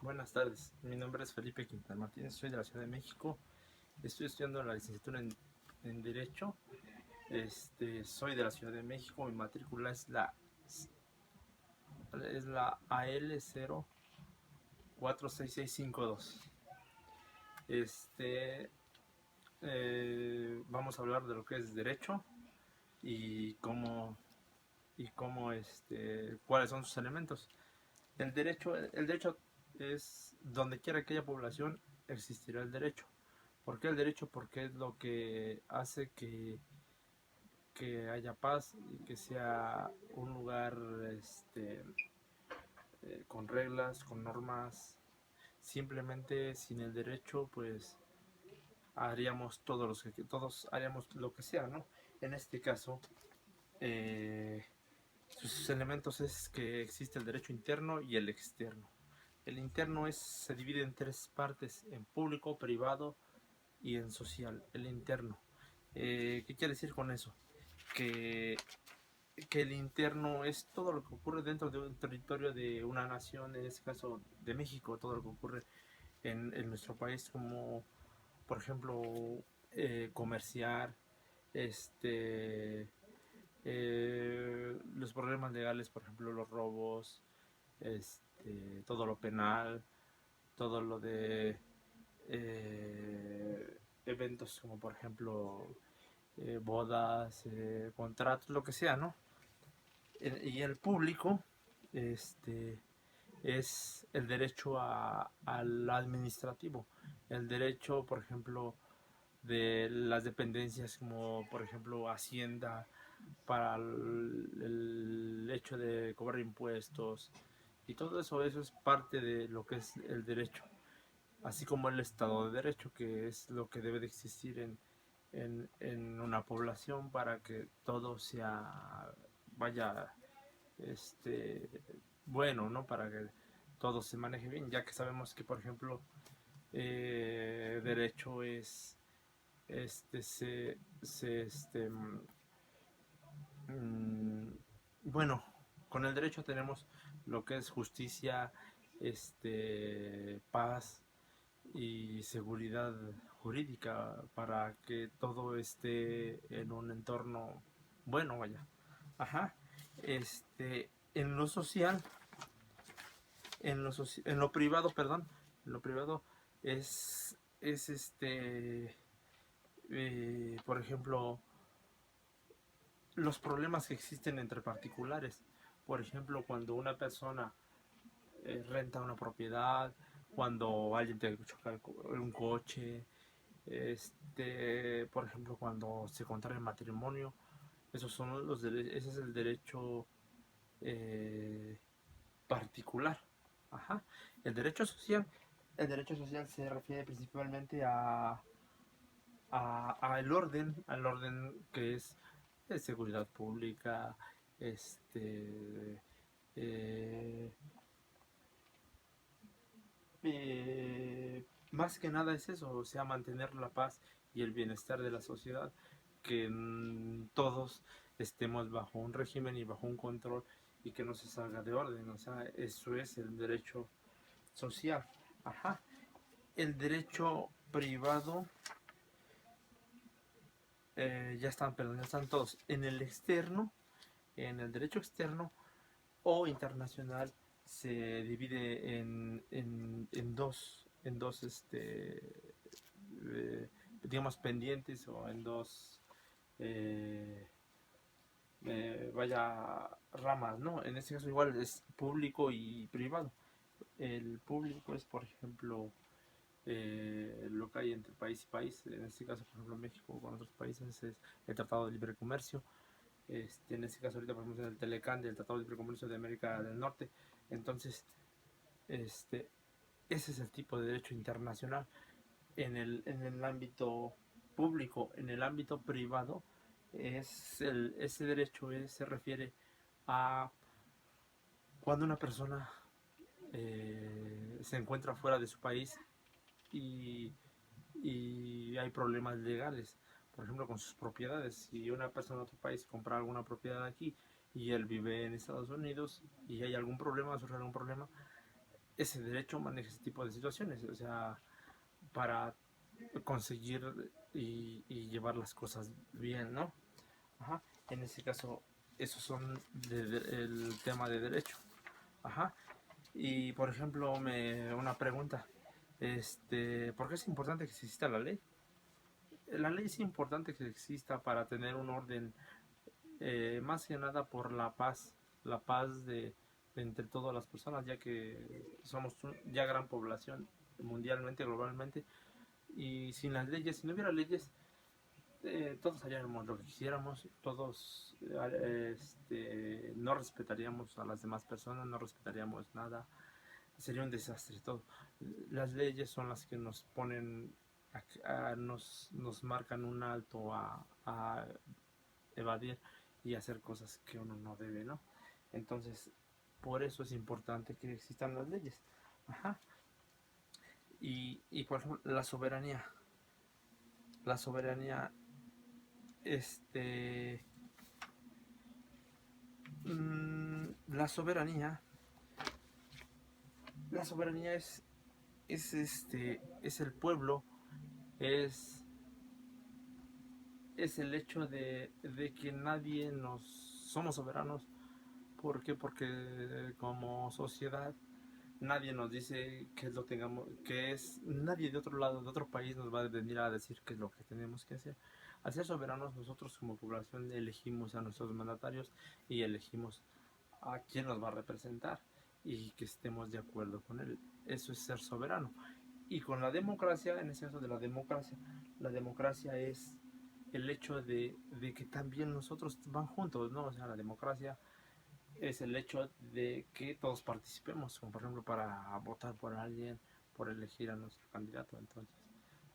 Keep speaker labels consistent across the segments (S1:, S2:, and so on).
S1: Buenas tardes, mi nombre es Felipe Quintana Martínez, soy de la Ciudad de México, estoy estudiando la licenciatura en Derecho, soy de la Ciudad de México, mi matrícula es la AL 046652. Este, Vamos a hablar de lo que es derecho y cuáles son sus elementos. El derecho es donde quiera que haya población existirá el derecho. ¿Por qué el derecho? Porque es lo que hace que haya paz y que sea un lugar con reglas, con normas. Simplemente sin el derecho, pues todos haríamos lo que sea, ¿no? En este caso, eh, sus elementos es que existe el derecho interno y el externo. El interno se divide en tres partes: en público, privado y en social. El interno. ¿Qué quiere decir con eso? Que, que el interno es todo lo que ocurre dentro de un territorio de una nación, en este caso de México, todo lo que ocurre en nuestro país, como por ejemplo comerciar, este, los problemas legales, por ejemplo los robos, todo lo penal, todo lo de eventos como por ejemplo bodas, contratos, lo que sea, ¿no? Y el público este, es el derecho al administrativo, el derecho, por ejemplo, de las dependencias como por ejemplo Hacienda para el hecho de cobrar impuestos y todo eso es parte de lo que es el derecho, así como el Estado de Derecho, que es lo que debe de existir en una población para que todo vaya, este, bueno, ¿no? Para que todo se maneje bien, ya que sabemos que, por ejemplo, derecho es, este, se mm, bueno, con el derecho tenemos lo que es justicia, paz y seguridad jurídica para que todo esté en un entorno bueno, vaya. Ajá. En lo social, en lo privado, perdón, en lo privado es por ejemplo, los problemas que existen entre particulares. Por ejemplo, cuando una persona renta una propiedad, cuando alguien te choca un coche, por ejemplo, cuando se contrae matrimonio, ese es el derecho eh, particular. Ajá. El derecho social, el derecho social se refiere principalmente al orden que es de seguridad pública, este, eh, más que nada es eso, o sea, mantener la paz y el bienestar de la sociedad, que todos estemos bajo un régimen y bajo un control y que no se salga de orden, o sea, eso es el derecho social. Ajá. El derecho privado, perdón, ya están todos. En el externo, en el derecho externo o internacional, se divide en dos eh, digamos, pendientes, o en dos, eh, vaya, ramas, ¿no? En este caso igual es público y privado. El público es, por ejemplo, lo que hay entre país y país. En este caso, por ejemplo, México con otros países es el Tratado de Libre Comercio. En este caso ahorita por ejemplo en el Telecán del Tratado de Libre Comercio de América del Norte. Entonces, este, ese es el tipo de derecho internacional en el ámbito público. En el ámbito privado, ese derecho se refiere a cuando una persona se encuentra fuera de su país y, y hay problemas legales, por ejemplo, con sus propiedades. Si una persona de otro país compra alguna propiedad aquí y él vive en Estados Unidos y hay algún problema, surge algún problema, ese derecho maneja ese tipo de situaciones, o sea, para conseguir llevar las cosas bien, ¿no? Ajá. En ese caso, esos son el tema de derecho. Ajá. Y por ejemplo, una pregunta. ¿Por qué es importante que exista la ley? La ley es importante que exista para tener un orden, más que nada por la paz de entre todas las personas, ya que somos ya gran población mundialmente, globalmente, y sin las leyes, si no hubiera leyes, todos haríamos lo que quisiéramos, todos no respetaríamos a las demás personas, no respetaríamos nada, sería un desastre todo. Las leyes son las que nos ponen, nos marcan un alto a evadir y hacer cosas que uno no debe, ¿no? Entonces, por eso es importante que existan las leyes. Ajá. Y por ejemplo, la soberanía. La soberanía, este, la soberanía, la soberanía es el pueblo, es, es el hecho de que nadie nos somos soberanos. ¿Por qué? Porque como sociedad nadie nos dice qué es lo que tengamos, nadie de otro lado, de otro país nos va a venir a decir qué es lo que tenemos que hacer. Al ser soberanos, nosotros como población elegimos a nuestros mandatarios y elegimos a quién nos va a representar y que estemos de acuerdo con él. Eso es ser soberano. Y con la democracia, en ese caso de la democracia es el hecho de que también nosotros van juntos, ¿no? O sea, la democracia es el hecho de que todos participemos, como por ejemplo para votar por alguien, por elegir a nuestro candidato. Entonces,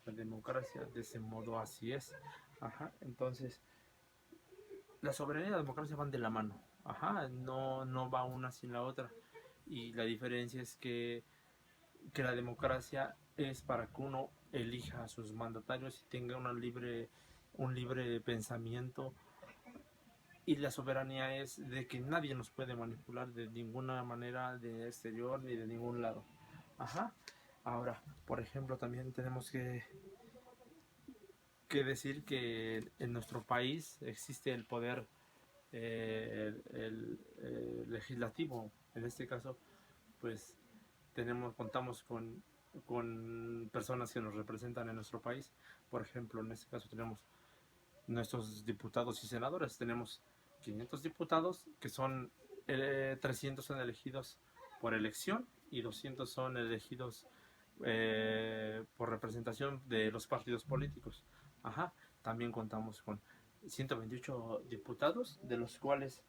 S1: la democracia de ese modo así es. Ajá, entonces, la soberanía y la democracia van de la mano. Ajá, no va una sin la otra. Y la diferencia es que la democracia es para que uno elija a sus mandatarios y tenga un libre pensamiento, y la soberanía es de que nadie nos puede manipular de ninguna manera, de exterior ni de ningún lado. Ajá. Ahora, por ejemplo, también tenemos que decir que en nuestro país existe el poder, el legislativo. En este caso, pues contamos con personas que nos representan en nuestro país. Por ejemplo, en este caso tenemos nuestros diputados y senadores. Tenemos 500 diputados, que son 300 son elegidos por elección y 200 son elegidos por representación de los partidos políticos. Ajá. También contamos con 128 diputados, de los cuales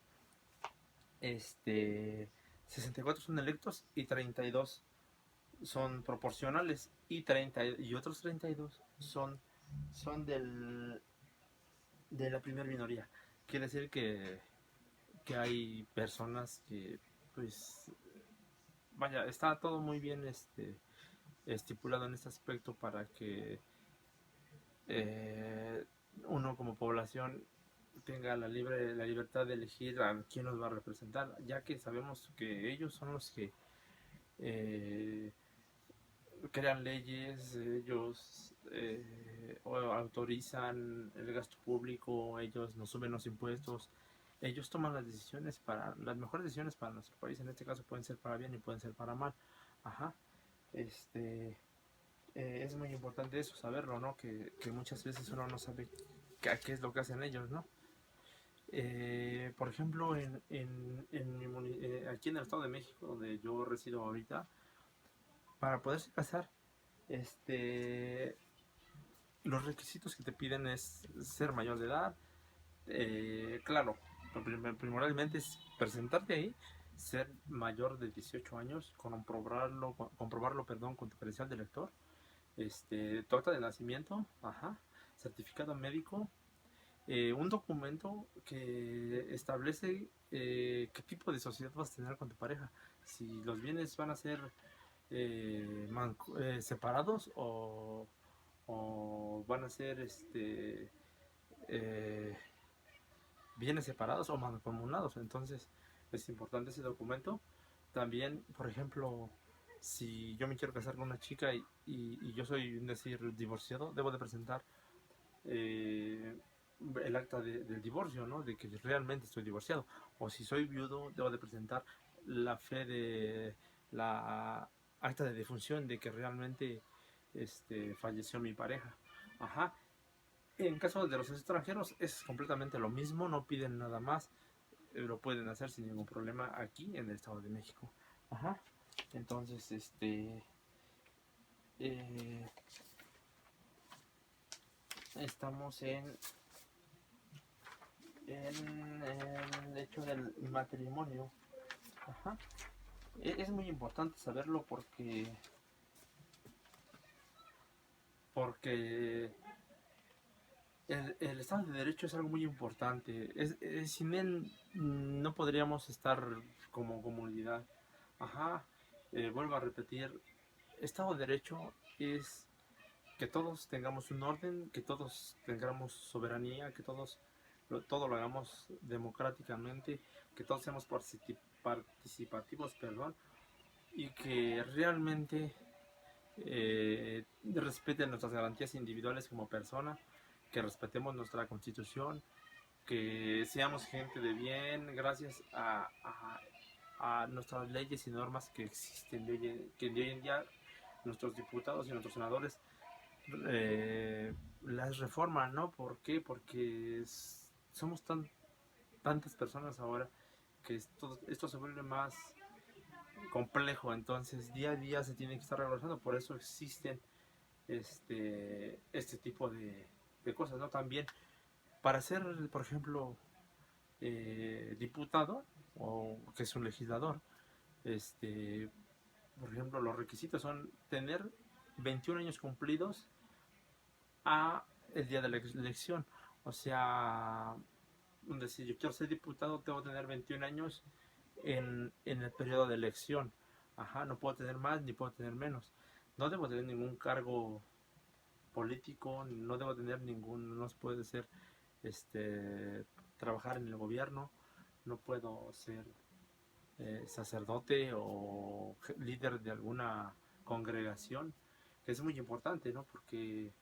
S1: 64 son electos y 32 son proporcionales y otros 32 son de la primera minoría. Quiere decir que hay personas que, pues, vaya, está todo muy bien estipulado en este aspecto para que eh, uno como población tenga la libertad de elegir a quién nos va a representar, ya que sabemos que ellos son los que eh, crean leyes, ellos autorizan el gasto público, ellos nos suben los impuestos, ellos toman las mejores decisiones para nuestro país. En este caso pueden ser para bien y pueden ser para mal. Ajá. Es muy importante eso, saberlo, ¿no? Que muchas veces uno no sabe qué es lo que hacen ellos, ¿no? Por ejemplo, aquí en el Estado de México, donde yo resido ahorita, para poderse casar, este, los requisitos que te piden es ser mayor de edad. Claro, primordialmente es presentarte ahí, ser mayor de 18 años, comprobarlo, perdón, con tu credencial de lector, tu acta de nacimiento, ajá, certificado médico, un documento que establece qué tipo de sociedad vas a tener con tu pareja. Si los bienes van a ser separados o van a ser eh, bienes separados o mancomunados. Entonces es importante ese documento. También, por ejemplo, Si yo me quiero casar con una chica y yo soy, decir, divorciado, debo de presentar eh, el acta del divorcio, ¿no? De que realmente estoy divorciado. O si soy viudo, debo de presentar la fe de la acta de defunción de que realmente falleció mi pareja. Ajá. En caso de los extranjeros es completamente lo mismo, no piden nada más, lo pueden hacer sin ningún problema aquí en el Estado de México. Ajá. Entonces, eh, estamos en el hecho del matrimonio. Ajá. Es muy importante saberlo porque el Estado de Derecho es algo muy importante. Sin él no podríamos estar como comunidad. Ajá. Vuelvo a repetir, Estado de Derecho es que todos tengamos un orden, que todos tengamos soberanía, que todo lo hagamos democráticamente, que todos seamos participativos, perdón, y que realmente respeten nuestras garantías individuales como persona, que respetemos nuestra constitución, que seamos gente de bien gracias a nuestras leyes y normas que existen, que de hoy en día nuestros diputados y nuestros senadores las reforman, ¿no? ¿Por qué? Porque somos tantas personas ahora que esto se vuelve más complejo, entonces día a día se tiene que estar regularizando, por eso existen este tipo de cosas, ¿no? También para ser, por ejemplo, diputado o que es un legislador, este, por ejemplo, los requisitos son tener 21 años cumplidos a el día de la elección. O sea, si yo quiero ser diputado, tengo que tener 21 años en el periodo de elección. Ajá, no puedo tener más ni puedo tener menos. No debo tener ningún cargo político, no debo tener ningún, no puede ser trabajar en el gobierno, no puedo ser sacerdote o líder de alguna congregación, que es muy importante, ¿no? Porque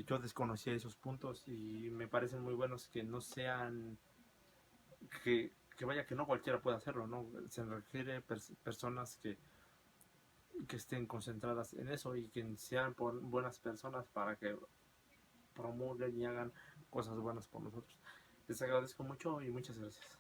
S1: yo desconocía esos puntos y me parecen muy buenos que no sean, que vaya que no cualquiera pueda hacerlo, ¿no? Se requiere personas que estén concentradas en eso y que sean buenas personas para que promulguen y hagan cosas buenas por nosotros. Les agradezco mucho y muchas gracias.